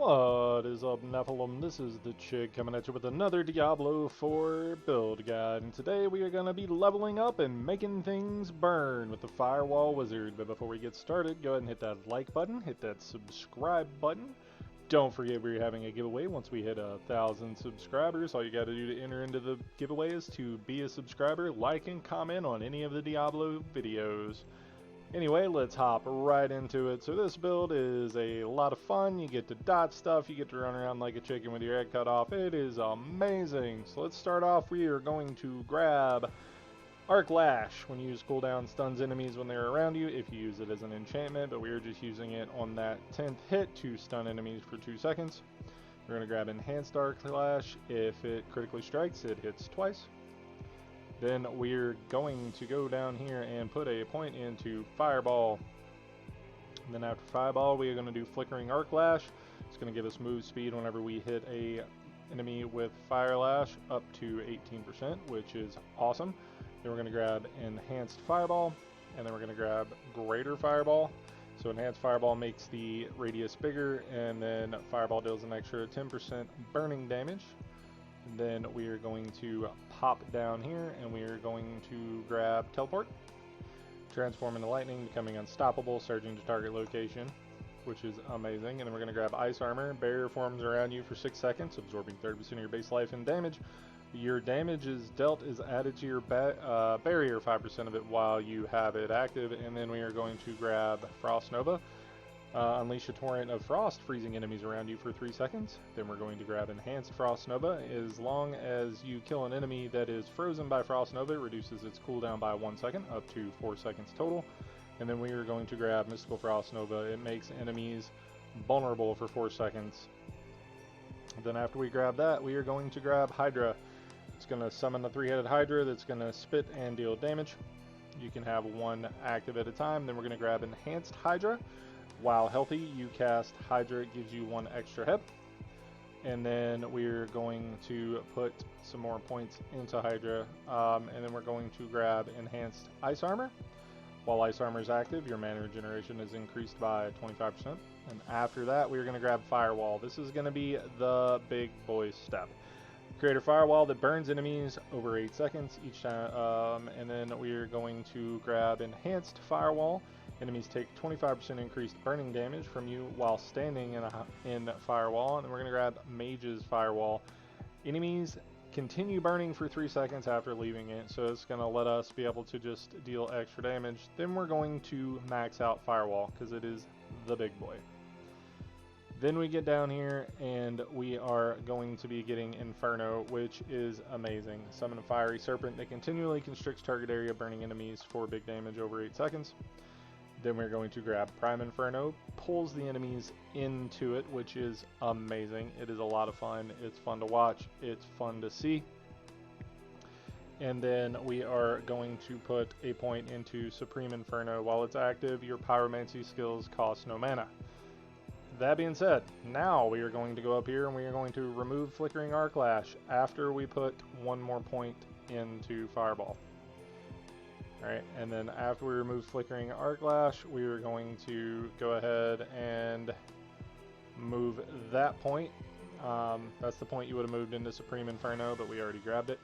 What is up, Nephilim? This is the Chick coming at you with another Diablo 4 build guide, and today we are going to be leveling up and making things burn with the Firewall Wizard. But before we get started, go ahead and hit that like button, hit that subscribe button. Don't forget we're having a giveaway once we hit 1,000 subscribers. All you got to do to enter into the giveaway is to be a subscriber, like, and comment on any of the Diablo videos. Anyway, let's hop right into it. So this build is a lot of fun. You get to dodge stuff, you get to run around like a chicken with your head cut off. It is amazing. So let's start off. We are going to grab Arc Lash. When you use cooldown, stuns enemies when they're around you if you use it as an enchantment, but we are just using it on that 10th hit to stun enemies for 2 seconds. We're going to grab Enhanced Arc Lash. If it critically strikes, it hits twice. Then we're going to go down here and put a point into Fireball. And then after Fireball, we are going to do Flickering Arc Lash. It's going to give us move speed whenever we hit a enemy with Fire Lash up to 18%, which is awesome. Then we're going to grab Enhanced Fireball, and then we're going to grab Greater Fireball. So Enhanced Fireball makes the radius bigger, and then Fireball deals an extra 10% burning damage. And then we are going to pop down here and we are going to grab Teleport, transform into lightning, becoming unstoppable, surging to target location, which is amazing. And then we're going to grab Ice Armor. Barrier forms around you for 6 seconds, absorbing 30% of your base life and damage. Your damage is dealt is added to your barrier, 5% of it while you have it active. And then we are going to grab Frost Nova. Unleash a torrent of frost, freezing enemies around you for 3 seconds. Then we're going to grab Enhanced Frost Nova. As long as you kill an enemy that is frozen by Frost Nova, it reduces its cooldown by 1 second, up to 4 seconds total. And then we are going to grab Mystical Frost Nova. It makes enemies vulnerable for 4 seconds. Then after we grab that, we are going to grab Hydra. It's going to summon a 3-headed Hydra that's going to spit and deal damage. You can have 1 active at a time. Then we're going to grab Enhanced Hydra. While healthy, you cast Hydra, it gives you 1 extra hit. And then we're going to put some more points into Hydra. And then we're going to grab Enhanced Ice Armor. While Ice Armor is active, your mana regeneration is increased by 25%. And after that, we're going to grab Firewall. This is going to be the big boy step. Create a Firewall that burns enemies over 8 seconds each time. And then we're going to grab Enhanced Firewall. Enemies take 25% increased burning damage from you while standing in Firewall. And then we're going to grab Mage's Firewall. Enemies continue burning for 3 seconds after leaving it, so it's going to let us be able to just deal extra damage. Then we're going to max out Firewall, because it is the big boy. Then we get down here, and we are going to be getting Inferno, which is amazing. Summon a Fiery Serpent that continually constricts target area, burning enemies for big damage over 8 seconds. Then we're going to grab Prime Inferno, pulls the enemies into it, which is amazing. It is a lot of fun. It's fun to watch. It's fun to see. And then we are going to put a point into Supreme Inferno. While it's active, your Pyromancy skills cost no mana. That being said, now we are going to go up here and we are going to remove Flickering Arc Lash after we put 1 more point into Fireball. Alright, and then after we remove Flickering Arc Lash, we are going to go ahead and move that point. That's the point you would have moved into Supreme Inferno, but we already grabbed it.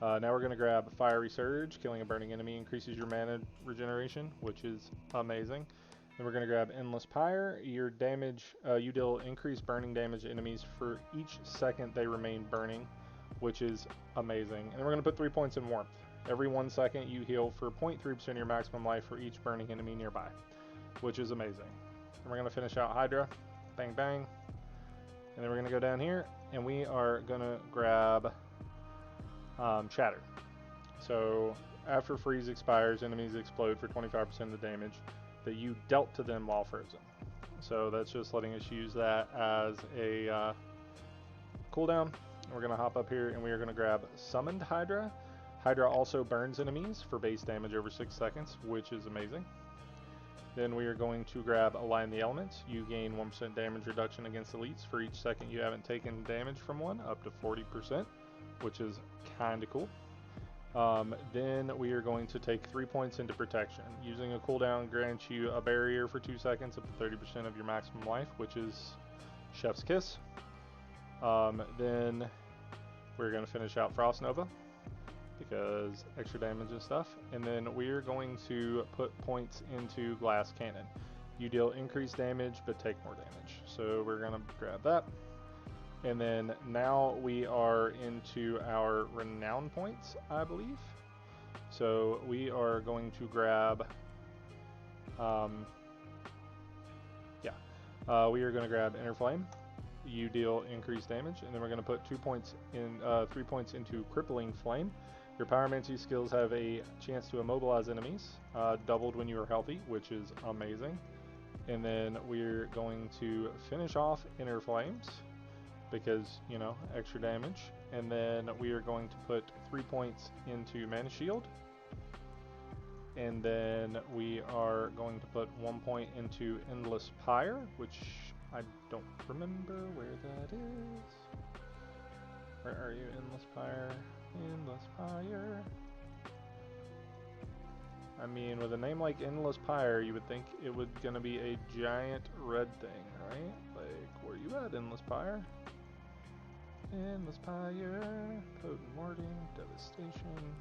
Now we're going to grab Fiery Surge. Killing a burning enemy increases your mana regeneration, which is amazing. Then we're going to grab Endless Pyre. Your damage, you deal increased burning damage to enemies for each second they remain burning, which is amazing. And we're going to put 3 points in Warmth. Every 1 second you heal for 0.3% of your maximum life for each burning enemy nearby, which is amazing. And we're going to finish out Hydra. Bang, bang. And then we're going to go down here, and we are going to grab Shatter. So after Freeze expires, enemies explode for 25% of the damage that you dealt to them while frozen. So that's just letting us use that as a cooldown. We're going to hop up here, and we are going to grab Summoned Hydra. Hydra also burns enemies for base damage over 6 seconds, which is amazing. Then we are going to grab Align the Elements. You gain 1% damage reduction against elites for each second you haven't taken damage from one, up to 40%, which is kind of cool. Then we are going to take 3 points into Protection. Using a cooldown grants you a barrier for 2 seconds up to 30% of your maximum life, which is Chef's Kiss. Then we're going to finish out Frost Nova because extra damage and stuff. And then we're going to put points into Glass Cannon. You deal increased damage but take more damage. So we're going to grab that. And then now we are into our renown points, I believe. So we are going to grab, we are going to grab Inner Flame. You deal increased damage, and then we're going to put 2 points in, 3 points into Crippling Flame. Your Pyromancy skills have a chance to immobilize enemies, doubled when you are healthy, which is amazing. And then we're going to finish off Inner Flames, because, you know, extra damage. And then we are going to put 3 points into Mana Shield. And then we are going to put 1 point into Endless Pyre, which I don't remember where that is. Where are you, Endless Pyre? Endless Pyre. I mean, with a name like Endless Pyre, you would think it would gonna be a giant red thing, right? Like, where you at, Endless Pyre? Endless Pyre, Potent Warding, Devastation.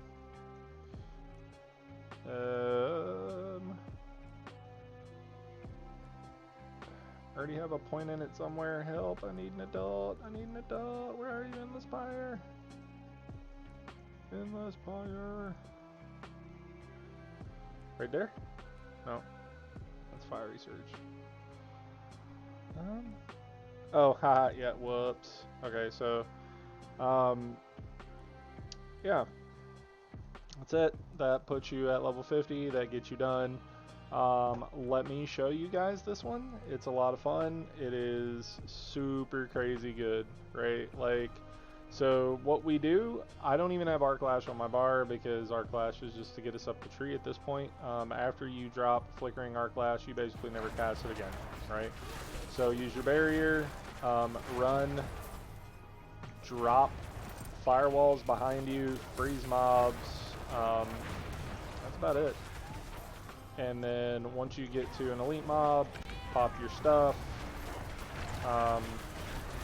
Already have a point in it somewhere. Help, I need an adult. I need an adult. Where are you, Endless Pyre? Endless Pyre. Right there? No. That's Fiery Surge. Oh, haha, yeah, whoops. Okay, so, yeah. That's it. That puts you at level 50. That gets you done. Let me show you guys this one. It's a lot of fun. It is super crazy good, right? Like, so what we do, I don't even have Arc Lash on my bar because Arc Lash is just to get us up the tree at this point. After you drop Flickering Arc Lash, you basically never cast it again, right? So use your barrier, run, drop firewalls behind you, freeze mobs. That's about it. And then once you get to an elite mob, pop your stuff.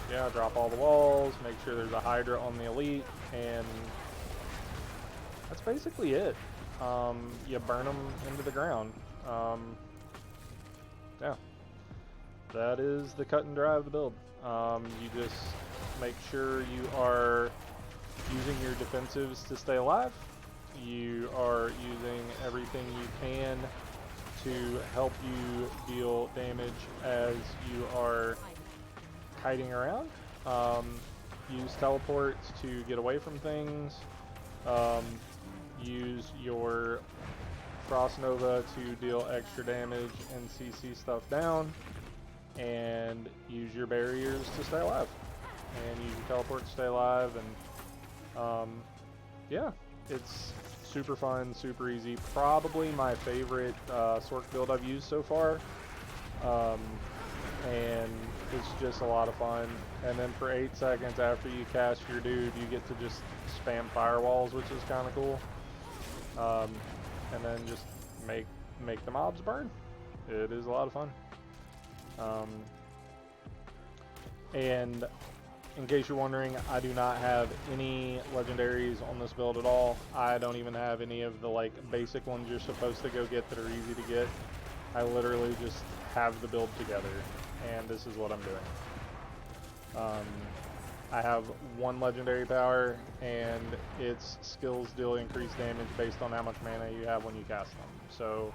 Yeah, drop all the walls, make sure there's a Hydra on the elite, and that's basically it. You burn them into the ground. Yeah, that is the cut and dry of the build. You just make sure you are using your defensives to stay alive. You are using everything you can to help you deal damage as you are kiting around. Use teleports to get away from things. Use your Frost Nova to deal extra damage and CC stuff down. And use your barriers to stay alive. And use your teleport to stay alive. And yeah, it's super fun, super easy. Probably my favorite sorc build I've used so far. And it's just a lot of fun. And then for 8 seconds after you cast your dude, you get to just spam firewalls, which is kind of cool. And then just make the mobs burn. It is a lot of fun. And in case you're wondering, I do not have any legendaries on this build at all. I don't even have any of the like basic ones you're supposed to go get that are easy to get. I literally just have the build together, and this is what I'm doing. I have 1 legendary power, and its skills deal increased damage based on how much mana you have when you cast them. So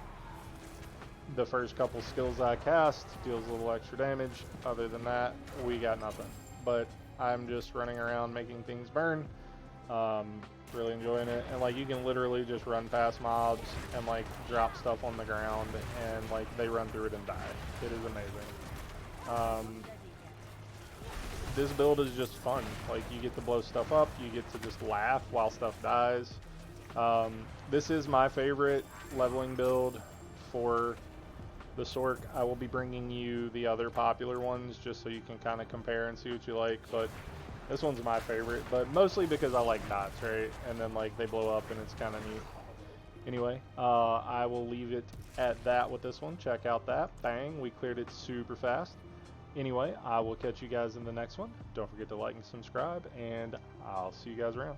the first couple skills I cast deals a little extra damage. Other than that, we got nothing. But I'm just running around making things burn. Really enjoying it. And like, you can literally just run past mobs and like drop stuff on the ground, and like they run through it and die. It is amazing. This build is just fun. Like, you get to blow stuff up, you get to just laugh while stuff dies. This is my favorite leveling build for the sorc. I will be bringing you the other popular ones just so you can kind of compare and see what you like, but this one's my favorite, but mostly because I like dots, right? And then like they blow up and it's kind of neat. Anyway, I will leave it at that with this one. Check out that. Bang, we cleared it super fast. Anyway, I will catch you guys in the next one. Don't forget to like and subscribe, and I'll see you guys around.